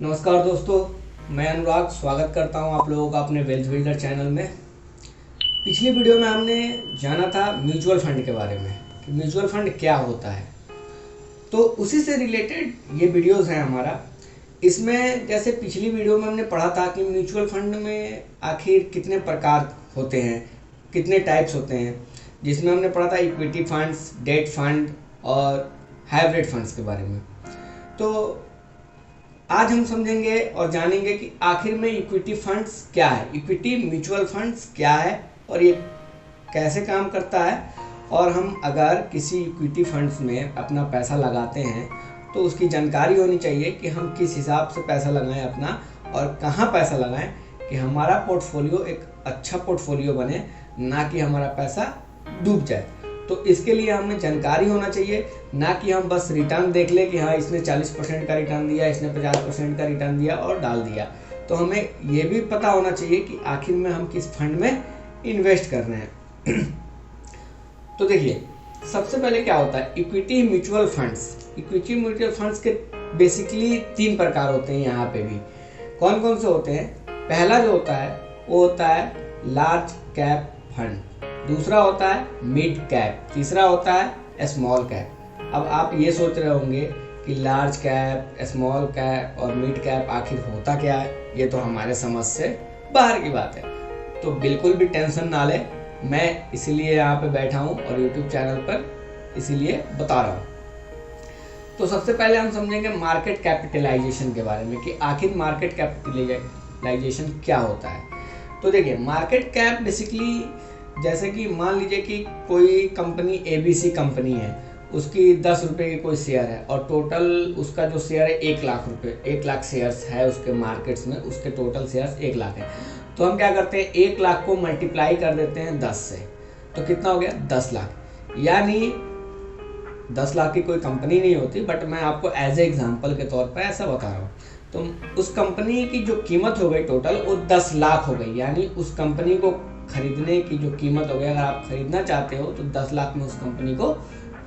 नमस्कार दोस्तों, मैं अनुराग स्वागत करता हूं आप लोगों का अपने वेल्थ बिल्डर चैनल में। पिछली वीडियो में हमने जाना था म्यूचुअल फंड के बारे में कि म्यूचुअल फंड क्या होता है। तो उसी से रिलेटेड ये वीडियोस हैं हमारा। इसमें जैसे पिछली वीडियो में हमने पढ़ा था कि म्यूचुअल फंड में आखिर कितने प्रकार होते हैं, कितने टाइप्स होते हैं, जिसमें हमने पढ़ा था इक्विटी फंड्स, डेट फंड और हाइब्रिड फंड्स के बारे में। तो आज हम समझेंगे और जानेंगे कि आखिर में इक्विटी फंड्स क्या है, इक्विटी म्यूचुअल फंड्स क्या है और ये कैसे काम करता है। और हम अगर किसी इक्विटी फंड्स में अपना पैसा लगाते हैं तो उसकी जानकारी होनी चाहिए कि हम किस हिसाब से पैसा लगाएं अपना और कहाँ पैसा लगाएं कि हमारा पोर्टफोलियो एक अच्छा पोर्टफोलियो बने, ना कि हमारा पैसा डूब जाए। तो इसके लिए हमें जानकारी होना चाहिए, ना कि हम बस रिटर्न देख लें कि हाँ इसने 40% का रिटर्न दिया, इसने 50% का रिटर्न दिया और डाल दिया। तो हमें ये भी पता होना चाहिए कि आखिर में हम किस फंड में इन्वेस्ट कर रहे हैं। तो देखिए, सबसे पहले क्या होता है equity mutual funds. Equity mutual funds के बेसिकली 3 प्रकार होते हैं। यहाँ पे भी कौन कौन से होते हैं? पहला जो होता है वो होता है लार्ज कैप फंड, दूसरा होता है मिड कैप, तीसरा होता है स्मॉल कैप। अब आप ये सोच रहे होंगे कि लार्ज कैप, स्मॉल कैप और मिड कैप आखिर होता क्या है, ये तो हमारे समझ से बाहर की बात है। तो बिल्कुल भी टेंशन ना ले, मैं इसीलिए यहाँ पे बैठा हूँ और यूट्यूब चैनल पर इसीलिए बता रहा हूँ। तो सबसे पहले हम समझेंगे मार्केट कैपिटलाइजेशन के बारे में कि आखिर मार्केट कैपिटलाइजेशन क्या होता है। तो देखिए, मार्केट कैप बेसिकली जैसे कि मान लीजिए कि कोई कंपनी ABC कंपनी है, उसकी 10 रुपये की कोई शेयर है और टोटल उसका जो शेयर है 1 लाख रुपये, 1 लाख शेयर्स है उसके मार्केट्स में, उसके टोटल शेयर्स 1 लाख है। तो हम क्या करते हैं 1 लाख को मल्टीप्लाई कर देते हैं 10 से, तो कितना हो गया 10 लाख। यानी 10 लाख की कोई कंपनी नहीं होती, बट मैं आपको एज ए एग्जाम्पल के तौर पर ऐसा बता रहा हूँ। तो उस कंपनी की जो कीमत हो गई टोटल वो 10 लाख हो गई। यानी उस कंपनी को खरीदने की जो कीमत हो गई, अगर आप खरीदना चाहते हो तो 10 लाख में उस कंपनी को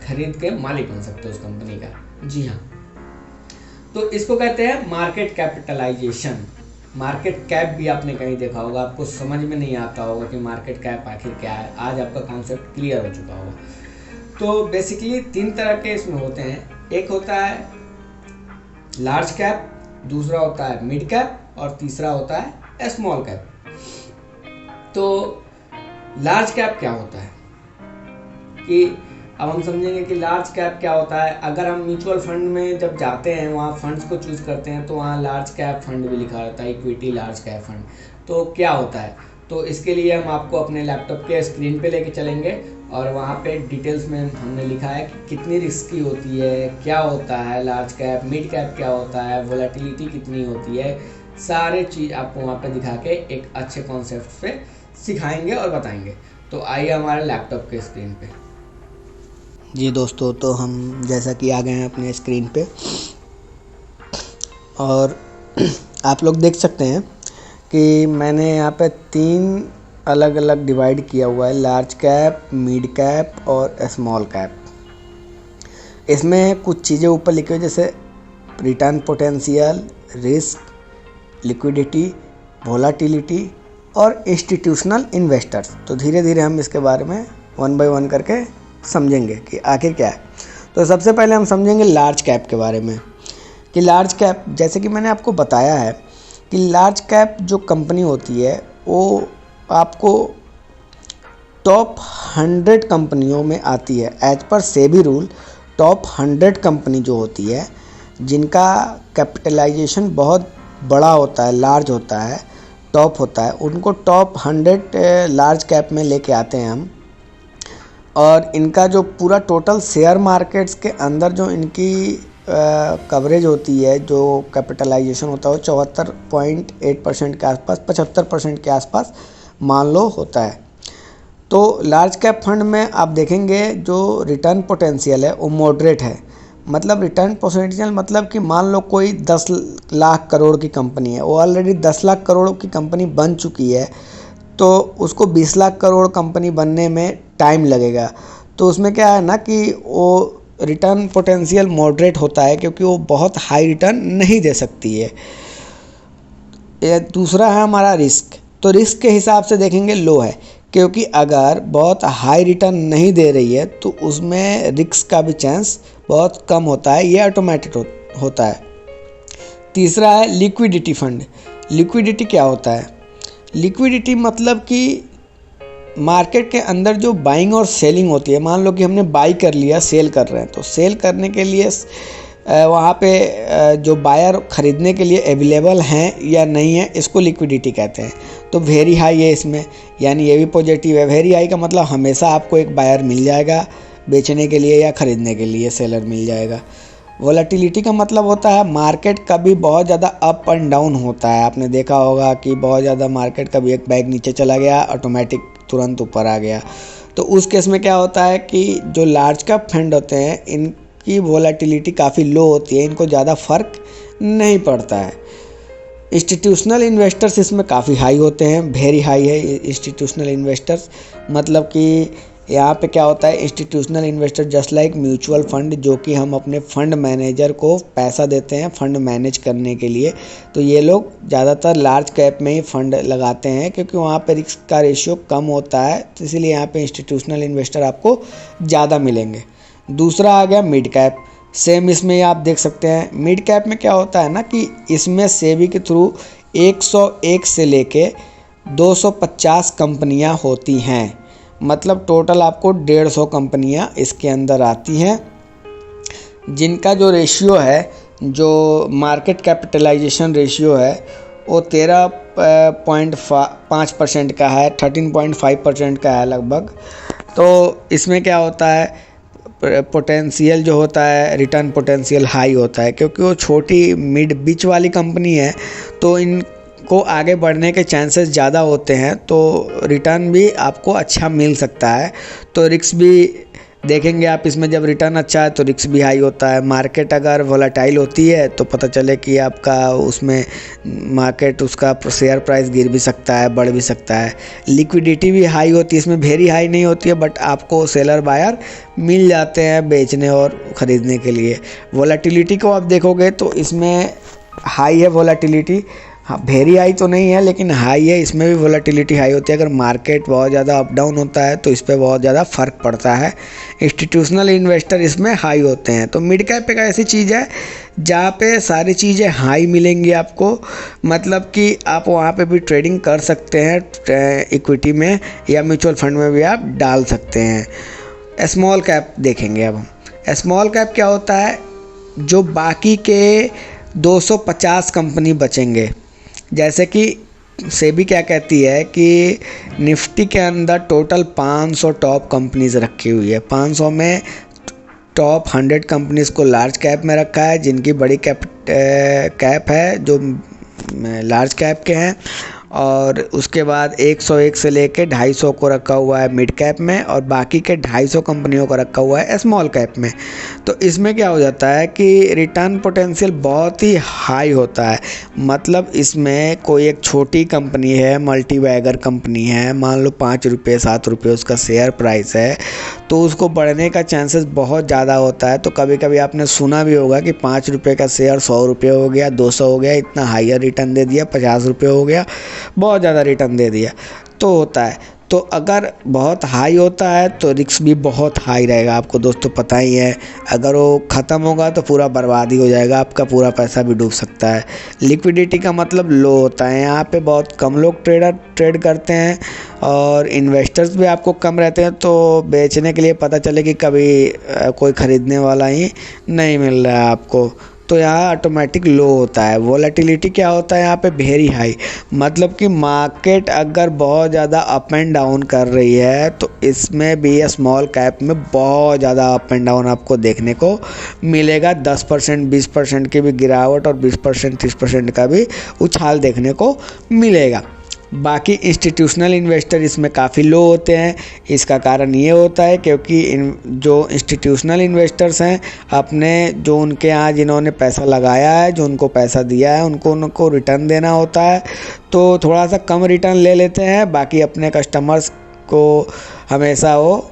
खरीद के मालिक बन सकते हो उस कंपनी का। जी हाँ, तो इसको कहते हैं मार्केट कैपिटलाइजेशन। मार्केट कैप भी आपने कहीं देखा होगा, आपको समझ में नहीं आता होगा कि मार्केट कैप आखिर क्या है। आज आपका कॉन्सेप्ट क्लियर हो चुका होगा। तो बेसिकली 3 तरह के इसमें होते हैं। एक होता है लार्ज कैप, दूसरा होता है मिड कैप और तीसरा होता है स्मॉल कैप। तो लार्ज कैप क्या होता है कि अब हम समझेंगे कि लार्ज कैप क्या होता है। अगर हम म्यूचुअल फंड में जब जाते हैं, वहाँ फंड्स को चूज करते हैं, तो वहाँ लार्ज कैप फंड भी लिखा रहता है, इक्विटी लार्ज कैप फंड। तो क्या होता है, तो इसके लिए हम आपको अपने लैपटॉप के स्क्रीन पे लेके चलेंगे और वहाँ पे डिटेल्स में हमने लिखा है कि कितनी रिस्की होती है, क्या होता है लार्ज कैप, मिड कैप क्या होता है, वोलेटिलिटी कितनी होती है, सारे चीज़ आपको वहाँ पे दिखा के एक अच्छे कॉन्सेप्ट पे सिखाएंगे और बताएंगे। तो आइए हमारे लैपटॉप के स्क्रीन पे। जी दोस्तों, तो हम जैसा कि आ गए हैं अपने स्क्रीन पे और आप लोग देख सकते हैं कि मैंने यहाँ पे 3 अलग अलग डिवाइड किया हुआ है, लार्ज कैप, मिड कैप और स्मॉल कैप। इसमें कुछ चीज़ें ऊपर लिखी हुई जैसे return potential, risk, liquidity, volatility और इंस्टीट्यूशनल इन्वेस्टर्स। तो धीरे धीरे हम इसके बारे में 1 बाय 1 करके समझेंगे कि आखिर क्या है। तो सबसे पहले हम समझेंगे लार्ज कैप के बारे में कि लार्ज कैप, जैसे कि मैंने आपको बताया है कि लार्ज कैप जो कंपनी होती है वो आपको टॉप 100 कंपनियों में आती है। As per SEBI rule top 100 company जो होती है जिनका कैपिटलाइजेशन बहुत बड़ा होता है, लार्ज होता है, टॉप होता है, उनको टॉप 100 लार्ज कैप में लेके आते हैं हम। और इनका जो पूरा टोटल शेयर मार्केट्स के अंदर जो इनकी कवरेज होती है, जो कैपिटलाइजेशन होता है वो 74.8% के आसपास, 75% के आसपास मान लो होता है। तो लार्ज कैप फंड में आप देखेंगे जो रिटर्न पोटेंशियल है वो मॉडरेट है। मतलब रिटर्न पोटेंशियल मतलब कि मान लो कोई 10 लाख करोड़ की कंपनी है, वो ऑलरेडी 10 लाख करोड़ की कंपनी बन चुकी है, तो उसको 20 लाख करोड़ कंपनी बनने में टाइम लगेगा। तो उसमें क्या है ना कि वो रिटर्न पोटेंशियल मॉडरेट होता है क्योंकि वो बहुत हाई रिटर्न नहीं दे सकती है। दूसरा है हमारा रिस्क, तो रिस्क के हिसाब से देखेंगे लो है, क्योंकि अगर बहुत हाई रिटर्न नहीं दे रही है तो उसमें रिस्क का भी चांस बहुत कम होता है, ये ऑटोमेटिक होता है। तीसरा है लिक्विडिटी फंड। लिक्विडिटी क्या होता है? लिक्विडिटी मतलब कि मार्केट के अंदर जो बाइंग और सेलिंग होती है, मान लो कि हमने बाई कर लिया, सेल कर रहे हैं, तो सेल करने के लिए वहाँ पे जो बायर ख़रीदने के लिए अवेलेबल हैं या नहीं है, इसको लिक्विडिटी कहते हैं। तो वेरी हाई है इसमें, यानी ये भी पॉजिटिव है। वेरी हाई का मतलब हमेशा आपको एक बायर मिल जाएगा बेचने के लिए या ख़रीदने के लिए सेलर मिल जाएगा। वोलेटिलिटी का मतलब होता है मार्केट कभी बहुत ज़्यादा अप एंड डाउन होता है। आपने देखा होगा कि बहुत ज़्यादा मार्केट कभी एक बैग नीचे चला गया, ऑटोमेटिक तुरंत ऊपर आ गया। तो उस केस में क्या होता है कि जो लार्ज कैप फंड होते हैं इनकी वोलेटिलिटी काफ़ी लो होती है, इनको ज़्यादा फर्क नहीं पड़ता है। इंस्टीट्यूशनल इन्वेस्टर्स इसमें काफ़ी हाई होते हैं, वेरी हाई है इंस्टीट्यूशनल इन्वेस्टर्स। मतलब कि यहाँ पे क्या होता है, institutional investor just like mutual fund, जो कि हम अपने फंड मैनेजर को पैसा देते हैं फंड मैनेज करने के लिए, तो ये लोग ज़्यादातर लार्ज कैप में ही फंड लगाते हैं क्योंकि वहाँ पे रिस्क का रेशियो कम होता है, तो इसीलिए यहाँ पे इंस्टीट्यूशनल इन्वेस्टर आपको ज़्यादा मिलेंगे। दूसरा आ गया मिड कैप। सेम इसमें आप देख सकते हैं मिड कैप में क्या होता है ना कि इसमें सेबी के थ्रू 101 से लेके 250 कंपनियाँ होती हैं। मतलब टोटल आपको 150 कंपनियां इसके अंदर आती हैं, जिनका जो रेशियो है, जो मार्केट कैपिटलाइजेशन रेशियो है, वो 13.5% का है, 13.5% का है लगभग। तो इसमें क्या होता है, पोटेंशियल जो होता है, रिटर्न पोटेंशियल हाई होता है क्योंकि वो छोटी मिड बीच वाली कंपनी है, तो इन को आगे बढ़ने के चांसेस ज़्यादा होते हैं, तो रिटर्न भी आपको अच्छा मिल सकता है। तो रिस्क भी देखेंगे आप इसमें, जब रिटर्न अच्छा है तो रिस्क भी हाई होता है। मार्केट अगर वोलेटाइल होती है तो पता चले कि आपका उसमें मार्केट उसका शेयर प्राइस गिर भी सकता है, बढ़ भी सकता है। लिक्विडिटी भी हाई होती है, इसमें वेरी हाई नहीं होती है, बट आपको सेलर बायर मिल जाते हैं बेचने और ख़रीदने के लिए। वोलेटिलिटी को आप देखोगे तो इसमें हाई है वोलेटिलिटी, हाँ वेरी हाई तो नहीं है लेकिन हाई है, इसमें भी वोलेटिलिटी हाई होती है। अगर मार्केट बहुत ज़्यादा अप डाउन होता है तो इस पर बहुत ज़्यादा फ़र्क पड़ता है। इंस्टीट्यूशनल इन्वेस्टर इसमें हाई होते हैं। तो मिड कैप एक ऐसी चीज़ है जहाँ पे सारी चीज़ें हाई मिलेंगी आपको, मतलब कि आप वहाँ पे भी ट्रेडिंग कर सकते हैं इक्विटी में या म्यूचुअल फंड में भी आप डाल सकते हैं। स्मॉल कैप देखेंगे अब हम। स्मॉल कैप क्या होता है, जो बाकी के 250 कंपनी बचेंगे। जैसे कि सेबी क्या कहती है कि निफ्टी के अंदर टोटल 500 टॉप कंपनीज रखी हुई है। 500 में टॉप 100 कंपनीज को लार्ज कैप में रखा है, जिनकी बड़ी कैप है जो लार्ज कैप के हैं, और उसके बाद 101 से लेके 250 को रखा हुआ है मिड कैप में, और बाकी के 250 कंपनियों को रखा हुआ है स्मॉल कैप में। तो इसमें क्या हो जाता है कि रिटर्न पोटेंशियल बहुत ही हाई होता है। मतलब इसमें कोई एक छोटी कंपनी है, मल्टी बैगर कंपनी है, मान लो 5 रुपये 7 रुपये उसका शेयर प्राइस है, तो उसको बढ़ने का चांसेस बहुत ज़्यादा होता है। तो कभी कभी आपने सुना भी होगा कि 5 रुपये का शेयर 100 रुपये हो गया, 200 हो गया, इतना हायर रिटर्न दे दिया, 50 रुपये हो गया, बहुत ज़्यादा रिटर्न दे दिया, तो होता है। तो अगर बहुत हाई होता है तो रिस्क भी बहुत हाई रहेगा, आपको दोस्तों पता ही है। अगर वो ख़त्म होगा तो पूरा बर्बाद ही हो जाएगा, आपका पूरा पैसा भी डूब सकता है। लिक्विडिटी का मतलब लो होता है, यहाँ पे बहुत कम लोग ट्रेड करते हैं और इन्वेस्टर्स भी आपको कम रहते हैं, तो बेचने के लिए पता चले कि कभी कोई ख़रीदने वाला ही नहीं मिल रहा है आपको, तो यहाँ ऑटोमेटिक लो होता है। वोलेटिलिटी क्या होता है यहाँ पे, वेरी हाई, मतलब कि मार्केट अगर बहुत ज़्यादा अप एंड डाउन कर रही है तो इसमें भी स्मॉल कैप में बहुत ज़्यादा अप एंड डाउन आपको देखने को मिलेगा। 10% 20% की भी गिरावट और 20% 30% का भी उछाल देखने को मिलेगा। बाकी इंस्टीट्यूशनल इन्वेस्टर इसमें काफ़ी लो होते हैं। इसका कारण ये होता है क्योंकि जो इंस्टीट्यूशनल इन्वेस्टर्स हैं, अपने जो उनके यहाँ जिन्होंने पैसा लगाया है, जो उनको पैसा दिया है, उनको रिटर्न देना होता है, तो थोड़ा सा कम रिटर्न ले लेते हैं। बाकी अपने कस्टमर्स को हमेशा वो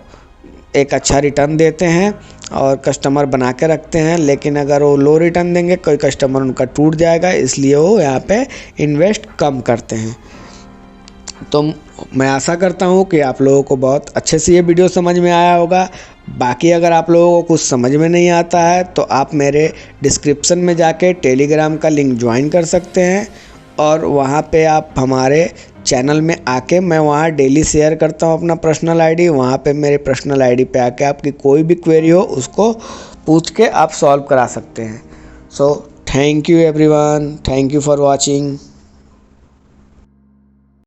एक अच्छा रिटर्न देते हैं और कस्टमर बना के रखते हैं, लेकिन अगर वो लो रिटर्न देंगे कोई कस्टमर उनका टूट जाएगा, इसलिए वो यहाँ पे इन्वेस्ट कम करते हैं। तो मैं आशा करता हूँ कि आप लोगों को बहुत अच्छे से ये वीडियो समझ में आया होगा। बाकी अगर आप लोगों को कुछ समझ में नहीं आता है तो आप मेरे डिस्क्रिप्शन में जाके टेलीग्राम का लिंक ज्वाइन कर सकते हैं, और वहाँ पे आप हमारे चैनल में आके, मैं वहाँ डेली शेयर करता हूँ अपना पर्सनल आईडी। वहाँ पे मेरे पर्सनल आईडी पे आके आपकी कोई भी क्वेरी हो उसको पूछ के आप सॉल्व करा सकते हैं। So thank you everyone, thank you for watching.